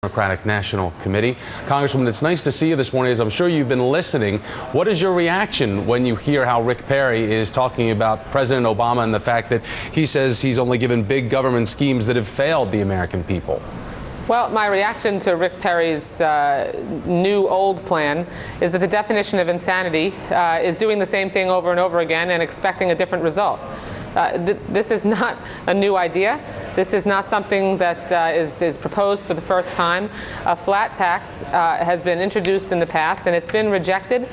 Democratic National Committee. Congresswoman, it's nice to see you this morning. As I'm sure you've been listening, what is your reaction when you hear how Rick Perry is talking about President Obama and the fact that he says he's only given big government schemes that have failed the American people? Well, my reaction to Rick Perry's new old plan is that the definition of insanity is doing the same thing over and over again and expecting a different result. This is not a new idea. This is not something that is proposed for the first time. A flat tax has been introduced in the past, and it's been rejected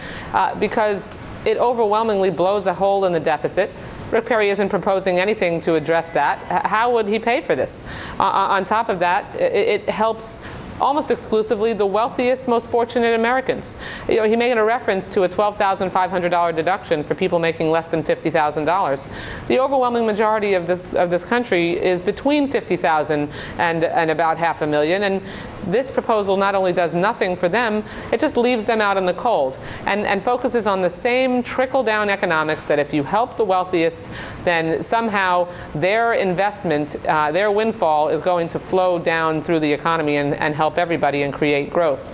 because it overwhelmingly blows a hole in the deficit. Rick Perry isn't proposing anything to address that. How would he pay for this? On top of that, it helps almost exclusively the wealthiest, most fortunate Americans. You know, he made a reference to a $12,500 deduction for people making less than $50,000. The overwhelming majority of this country is between $50,000 and about $500,000, and this proposal not only does nothing for them, it just leaves them out in the cold and focuses on the same trickle-down economics that if you help the wealthiest, then somehow their investment, their windfall is going to flow down through the economy and help everybody and create growth.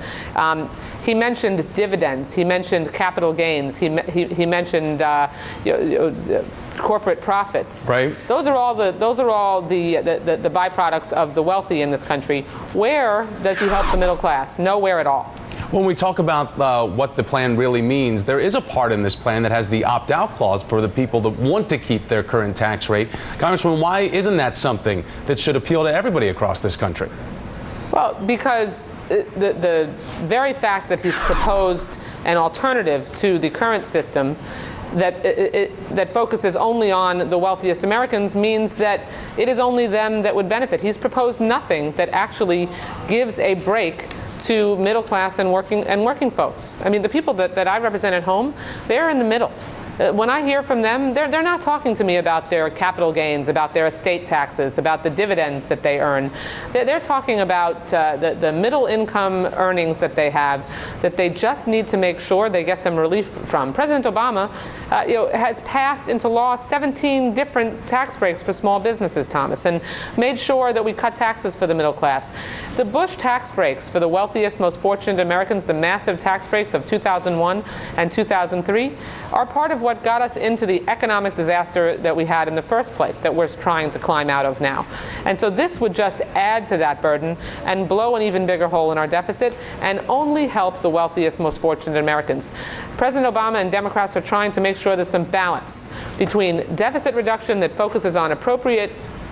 He mentioned dividends. He mentioned capital gains. He mentioned corporate profits. Right. Those are all the byproducts of the wealthy in this country. Where does he help the middle class? Nowhere at all. When we talk about what the plan really means, there is a part in this plan that has the opt-out clause for the people that want to keep their current tax rate. Congressman, why isn't that something that should appeal to everybody across this country? Well, because the very fact that he's proposed an alternative to the current system that focuses only on the wealthiest Americans means that it is only them that would benefit. He's proposed nothing that actually gives a break to middle class and working folks. I mean, the people that I represent at home, they're in the middle. When I hear from them, they're not talking to me about their capital gains, about their estate taxes, about the dividends that they earn. They're talking about the middle income earnings that they have, that they just need to make sure they get some relief from. President Obama has passed into law 17 different tax breaks for small businesses, Thomas, and made sure that we cut taxes for the middle class. The Bush tax breaks for the wealthiest, most fortunate Americans, the massive tax breaks of 2001 and 2003, are part of what got us into the economic disaster that we had in the first place, that we're trying to climb out of now. And so this would just add to that burden and blow an even bigger hole in our deficit and only help the wealthiest, most fortunate Americans. President Obama and Democrats are trying to make sure there's some balance between deficit reduction that focuses on appropriate,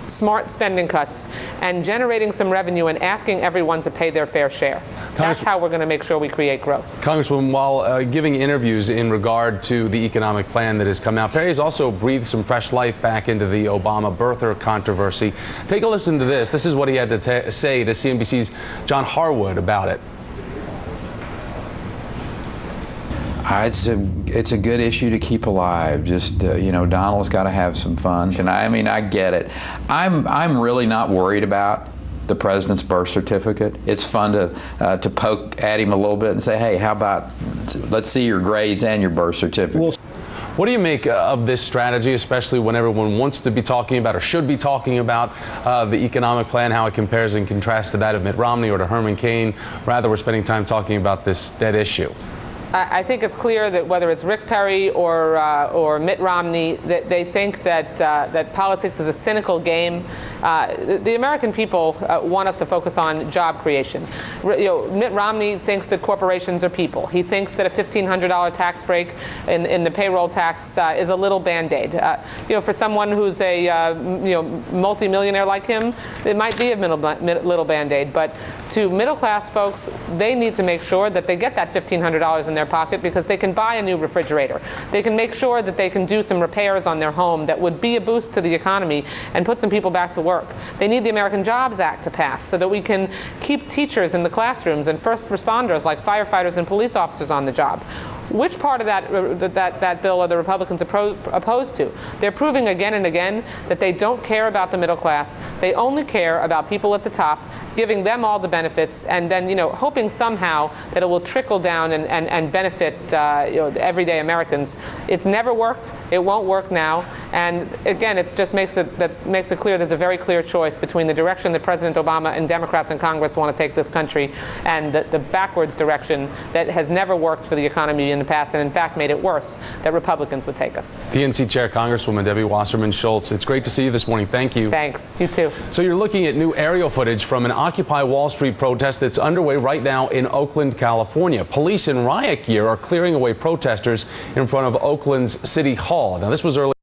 smart spending cuts and generating some revenue and asking everyone to pay their fair share. That's how we're going to make sure we create growth. Congresswoman, while giving interviews in regard to the economic plan that has come out, Perry has also breathed some fresh life back into the Obama birther controversy. Take a listen to this. This is what he had to say to CNBC's John Harwood about it. It's a good issue to keep alive. Just Donald's got to have some fun. And I mean, I get it. I'm really not worried about the president's birth certificate. It's fun to poke at him a little bit and say, hey, how about let's see your grades and your birth certificate. What do you make of this strategy, especially when everyone wants to be talking about or should be talking about the economic plan, how it compares and contrasts to that of Mitt Romney or to Herman Cain? Rather, we're spending time talking about this dead issue. I think it's clear that whether it's Rick Perry or Mitt Romney, that they think that politics is a cynical game. The American people want us to focus on job creation. Mitt Romney thinks that corporations are people. He thinks that a $1,500 tax break in the payroll tax is a little Band-Aid. For someone who's a multimillionaire like him, it might be a little Band-Aid. But to middle-class folks, they need to make sure that they get that $1,500 in their pocket because they can buy a new refrigerator. They can make sure that they can do some repairs on their home that would be a boost to the economy and put some people back to work. They need the American Jobs Act to pass so that we can keep teachers in the classrooms and first responders like firefighters and police officers on the job. Which part of that bill are the Republicans opposed to? They're proving again and again that they don't care about the middle class. They only care about people at the top, giving them all the benefits, and then hoping somehow that it will trickle down and benefit everyday Americans. It's never worked. It won't work now. And again, it just makes it clear there's a very clear choice between the direction that President Obama and Democrats in Congress want to take this country and the backwards direction that has never worked for the economy in the past and in fact made it worse that Republicans would take us. DNC Chair Congresswoman Debbie Wasserman Schultz, it's great to see you this morning. Thank you. Thanks. You too. So you're looking at new aerial footage from an Occupy Wall Street protest that's underway right now in Oakland, California. Police in riot gear are clearing away protesters in front of Oakland's City Hall. Now, this was early.